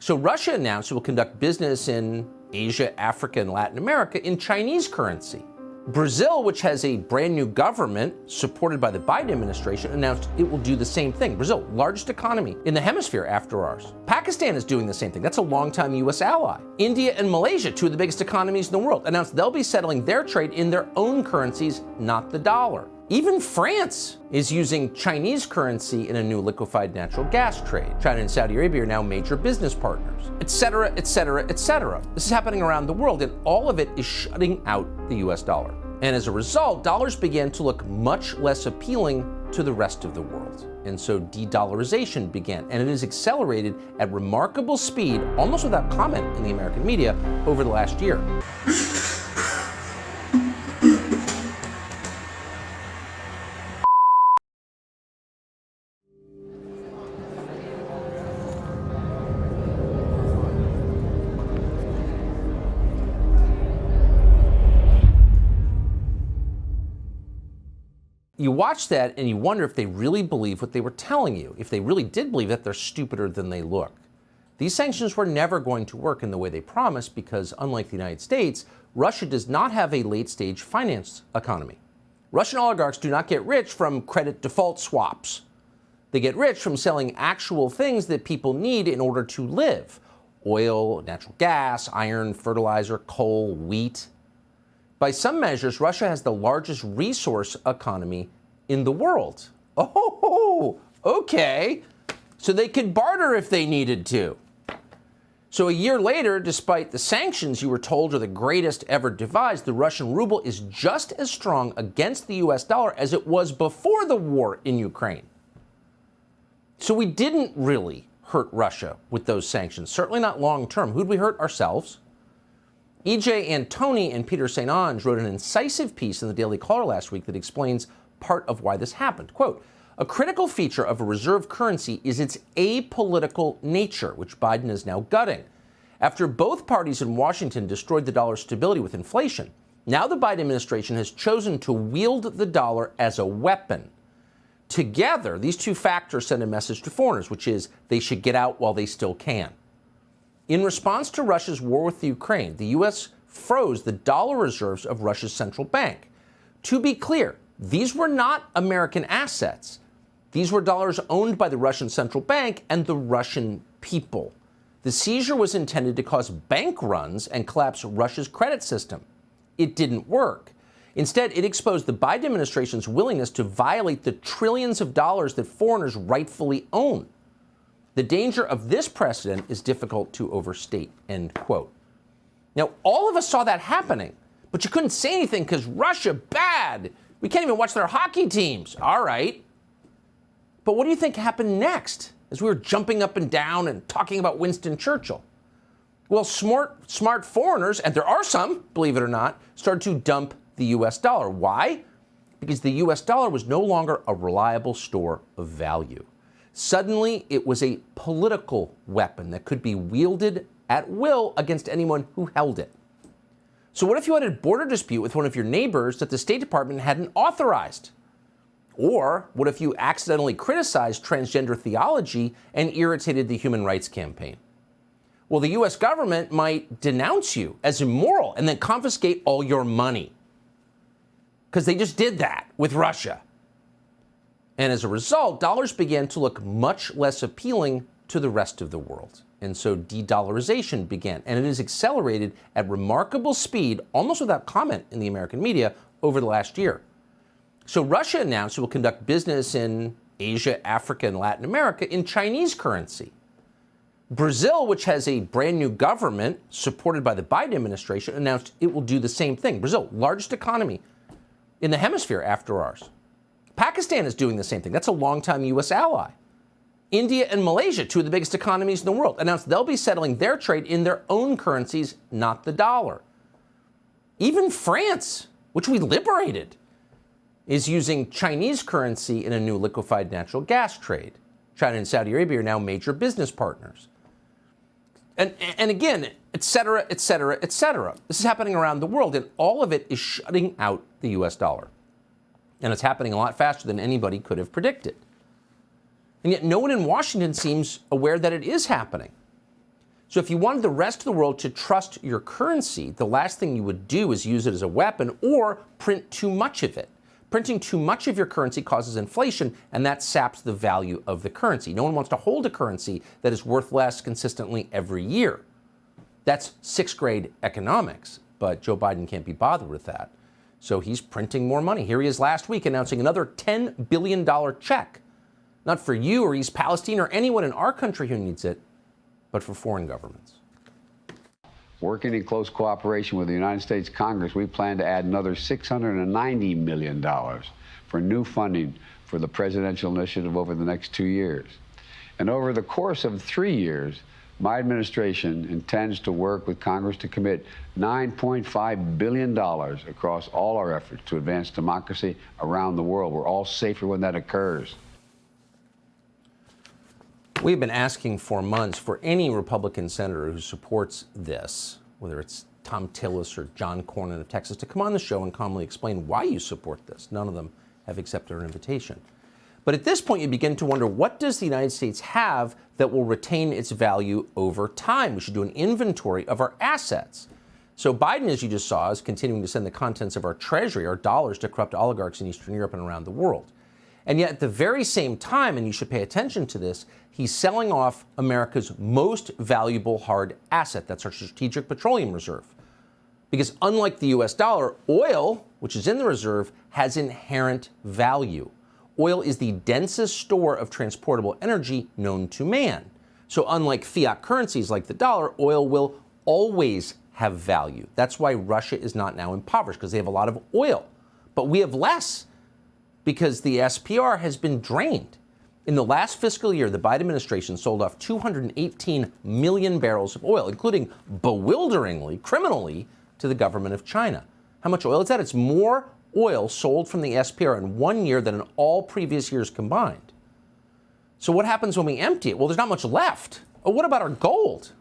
So Russia announced it will conduct business in Asia, Africa, and Latin America in Chinese currency. Brazil, which has a brand new government supported by the Biden administration, announced it will do the same thing. Brazil, largest economy in the hemisphere after ours. Pakistan is doing the same thing. That's a longtime U.S. ally. India and Malaysia, two of the biggest economies in the world, announced they'll be settling their trade in their own currencies, not the dollar. Even France is using Chinese currency in a new liquefied natural gas trade. China and Saudi Arabia are now major business partners, etc., etc., etc. This is happening around the world, and all of it is shutting out the US dollar. And as a result, dollars began to look much less appealing to the rest of the world. And so de-dollarization began, and it has accelerated at remarkable speed, almost without comment in the American media, over the last year. You watch that and you wonder if they really believe what they were telling you. If they really did believe that, they're stupider than they look. These sanctions were never going to work in the way they promised because, unlike the United States, Russia does not have a late-stage finance economy. Russian oligarchs do not get rich from credit default swaps. They get rich from selling actual things that people need in order to live: oil, natural gas, iron, fertilizer, coal, wheat. By some measures, Russia has the largest resource economy in the world. Oh, okay. So they could barter if they needed to. So a year later, despite the sanctions you were told are the greatest ever devised, the Russian ruble is just as strong against the US dollar as it was before the war in Ukraine. So we didn't really hurt Russia with those sanctions, certainly not long term. Who'd we hurt? Ourselves. E.J. Antoni and Peter St. Onge wrote an incisive piece in the Daily Caller last week that explains part of why this happened. Quote, "A critical feature of a reserve currency is its apolitical nature, which Biden is now gutting. After both parties in Washington destroyed the dollar's stability with inflation, now the Biden administration has chosen to wield the dollar as a weapon. Together, these two factors send a message to foreigners, which is they should get out while they still can. In response to Russia's war with Ukraine, the U.S. froze the dollar reserves of Russia's central bank. To be clear, these were not American assets. These were dollars owned by the Russian central bank and the Russian people. The seizure was intended to cause bank runs and collapse Russia's credit system. It didn't work. Instead, it exposed the Biden administration's willingness to violate the trillions of dollars that foreigners rightfully own. The danger of this precedent is difficult to overstate," end quote. Now, all of us saw that happening, but you couldn't say anything because Russia, bad. We can't even watch their hockey teams. All right. But what do you think happened next as we were jumping up and down and talking about Winston Churchill? Well, smart foreigners, and there are some, believe it or not, started to dump the U.S. dollar. Why? Because the U.S. dollar was no longer a reliable store of value. Suddenly, it was a political weapon that could be wielded at will against anyone who held it. So what if you had a border dispute with one of your neighbors that the State Department hadn't authorized? Or what if you accidentally criticized transgender theology and irritated the Human Rights Campaign? Well, the U.S. government might denounce you as immoral and then confiscate all your money. Because they just did that with Russia. And as a result, dollars began to look much less appealing to the rest of the world. And so de-dollarization began, and it has accelerated at remarkable speed, almost without comment in the American media, over the last year. So Russia announced it will conduct business in Asia, Africa, and Latin America in Chinese currency. Brazil, which has a brand new government supported by the Biden administration, announced it will do the same thing. Brazil, largest economy in the hemisphere after ours. Pakistan is doing the same thing. That's a longtime U.S. ally. India and Malaysia, two of the biggest economies in the world, announced they'll be settling their trade in their own currencies, not the dollar. Even France, which we liberated, is using Chinese currency in a new liquefied natural gas trade. China and Saudi Arabia are now major business partners. And again, et cetera, et cetera, et cetera. This is happening around the world, and all of it is shutting out the U.S. dollar. And it's happening a lot faster than anybody could have predicted. And yet no one in Washington seems aware that it is happening. So if you wanted the rest of the world to trust your currency, the last thing you would do is use it as a weapon or print too much of it. Printing too much of your currency causes inflation, and that saps the value of the currency. No one wants to hold a currency that is worth less consistently every year. That's sixth grade economics, but Joe Biden can't be bothered with that. So he's printing more money. Here he is last week announcing another $10 billion check. Not for you or East Palestine or anyone in our country who needs it, but for foreign governments. Working in close cooperation with the United States Congress, we plan to add another $690 million for new funding for the presidential initiative over the next 2 years. And over the course of 3 years, my administration intends to work with Congress to commit $9.5 billion across all our efforts to advance democracy around the world. We're all safer when that occurs. We've been asking for months for any Republican senator who supports this, whether it's Tom Tillis or John Cornyn of Texas, to come on the show and calmly explain why you support this. None of them have accepted our invitation. But at this point, you begin to wonder, what does the United States have that will retain its value over time? We should do an inventory of our assets. So Biden, as you just saw, is continuing to send the contents of our treasury, our dollars, to corrupt oligarchs in Eastern Europe and around the world. And yet at the very same time, and you should pay attention to this, he's selling off America's most valuable hard asset. That's our strategic petroleum reserve. Because unlike the US dollar, oil, which is in the reserve, has inherent value. Oil is the densest store of transportable energy known to man. So unlike fiat currencies like the dollar, oil will always have value. That's why Russia is not now impoverished, because they have a lot of oil. But we have less, because the SPR has been drained. In the last fiscal year, the Biden administration sold off 218 million barrels of oil, including bewilderingly, criminally, to the government of China. How much oil is that? It's more oil sold from the SPR in 1 year than in all previous years combined. So what happens when we empty it? Well, there's not much left. Oh, what about our gold?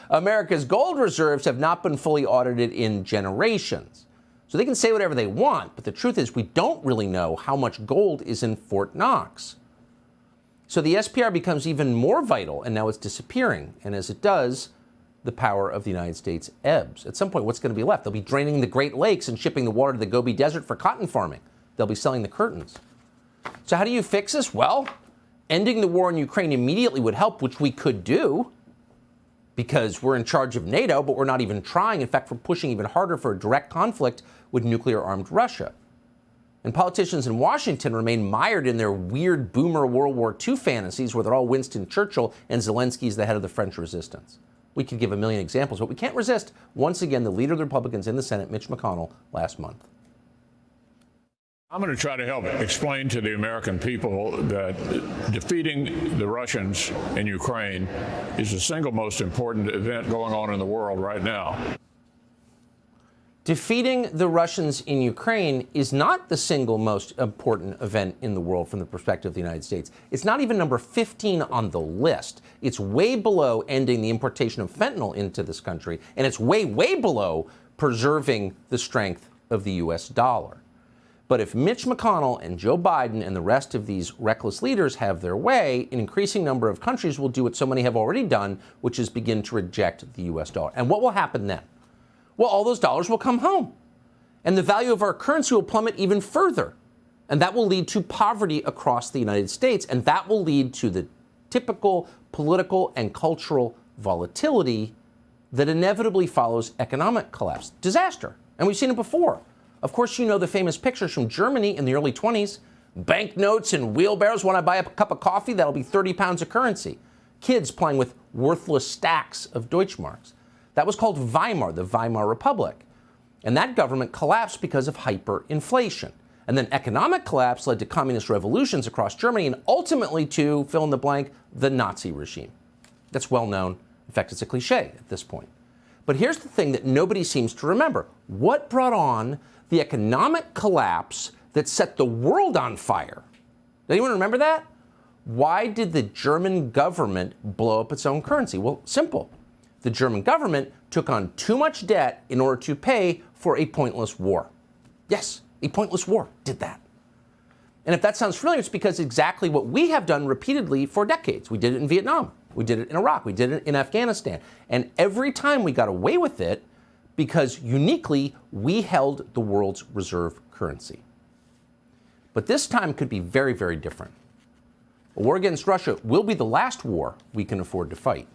America's gold reserves have not been fully audited in generations. So they can say whatever they want, but the truth is we don't really know how much gold is in Fort Knox. So the SPR becomes even more vital, and now it's disappearing. And as it does, the power of the United States ebbs. At some point, what's going to be left? They'll be draining the Great Lakes and shipping the water to the Gobi Desert for cotton farming. They'll be selling the curtains. So how do you fix this? Well, ending the war in Ukraine immediately would help, which we could do, because we're in charge of NATO, but we're not even trying. In fact, we're pushing even harder for a direct conflict with nuclear-armed Russia. And politicians in Washington remain mired in their weird boomer World War II fantasies where they're all Winston Churchill and Zelensky's the head of the French resistance. We could give a million examples, but we can't resist, once again, the leader of the Republicans in the Senate, Mitch McConnell, last month. I'm going to try to help explain to the American people that defeating the Russians in Ukraine is the single most important event going on in the world right now. Defeating the Russians in Ukraine is not the single most important event in the world from the perspective of the United States. It's not even number 15 on the list. It's way below ending the importation of fentanyl into this country, and it's way, way below preserving the strength of the U.S. dollar. But if Mitch McConnell and Joe Biden and the rest of these reckless leaders have their way, an increasing number of countries will do what so many have already done, which is begin to reject the U.S. dollar. And what will happen then? Well, all those dollars will come home, and the value of our currency will plummet even further. And that will lead to poverty across the United States, and that will lead to the typical political and cultural volatility that inevitably follows economic collapse. Disaster. And we've seen it before. Of course, you know the famous pictures from Germany in the early 20s. Banknotes and wheelbarrows. When I buy a cup of coffee, that'll be 30 pounds of currency. Kids playing with worthless stacks of Deutschmarks. That was called Weimar, the Weimar Republic. And that government collapsed because of hyperinflation. And then economic collapse led to communist revolutions across Germany and ultimately to, fill in the blank, the Nazi regime. That's well known. In fact, it's a cliche at this point. But here's the thing that nobody seems to remember. What brought on the economic collapse that set the world on fire? Does anyone remember that? Why did the German government blow up its own currency? Well, simple. The German government took on too much debt in order to pay for a pointless war. Yes, a pointless war did that. And if that sounds familiar, it's because exactly what we have done repeatedly for decades. We did it in Vietnam. We did it in Iraq. We did it in Afghanistan. And every time we got away with it because uniquely we held the world's reserve currency. But this time could be very, very different. A war against Russia will be the last war we can afford to fight.